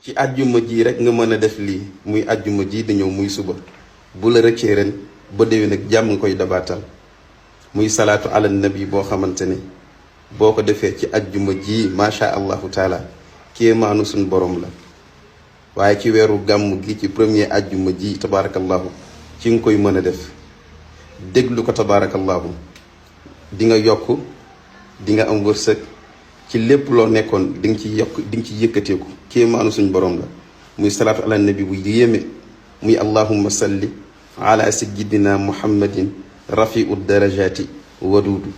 ci àjjuma ji rek nga mën a def lii muy àjjuma ji di ñëw muy suba bu la rëccee ren ba déwén nag jàmm nga koy dabaatal muy salaatu ala nabi boo xamante ne boo ko defee ci àjjuma ji macha allahu taala kéemaanu suñ borom la. waaye ci weeru gàmm gi ci premier àjjuma ji tabaarakallahu ci nga koy mën a def déglu ko tabaarakallahu di nga yokk di nga am wërsëg ci lépp loo nekkoon di nga ci yokk di nga ci yëkkateeku kéemaanu suñ borom la muy salaatu ala nabi bu yéeme muy allahumma salli ala sayyidina muhammadin rafiu darajati waduudu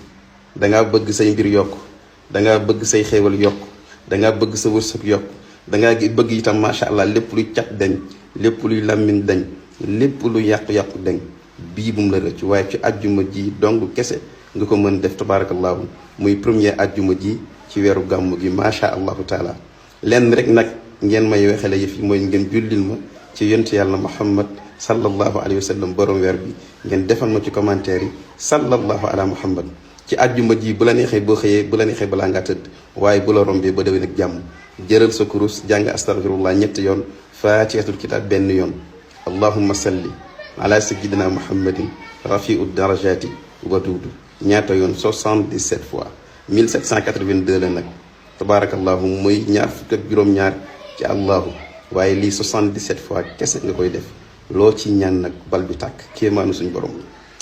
dangaa bëgg say mbir yokk dangaa bëgg say xéewal yokk dangaa bëgg sa wërsëg yokk dangaa bëgg itam macha allah lépp luy cat dañ lépp luy làmmiñ dañ lépp lu yàqu-yàqu dañ bii bu mu la rëcc waaye ci àjjuma ji dong kese nga ko mën def tabarakallahu muy premier àjjuma ji ci weeru gàmm gi macha allahu taala lenn rek nag ngeen may waxale yëf yi mooy ngeen jullil ma ci yonent yàlla muhammad sallallahu alayhi wa sallam borom weer bi ngeen defal ma ci commentaire yi sallallahu ala muhammad ci àjjuma ji bu la neexee boo xëyee bu la neexee balaa ngaa tëdd waaye bu la rombee ba déwén ak jàmm jëral sa kurus jàng astaghfirullah ñetti yoon faatihatul kitaab benn yoon allahumma salli ala sayyidina muhammadin rafiu darajati waduudu ñaata yoon 77 fois 1782 la nag tabaarakallahu muy ñaar fukk ak juróom-ñaar ci allahu waaye lii 77 fois kese nga koy def loo ci ñaan nag bal bi tàkk kéemaanu suñ borom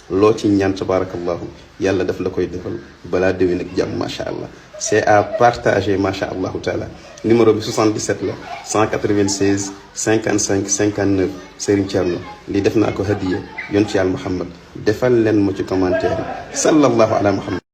loo ci ñaan tabaarakallahu yàlla daf la koy defal balaa déwén ak jàmm macha allah c'est à partager macha allahu taala numéro bi 77 la 196 55 59 Serigne Thierno lii def naa ko hadiya yoon ci yàlla Muhammad defal leen ma ci commentaire yi sallallahu ala Muhammad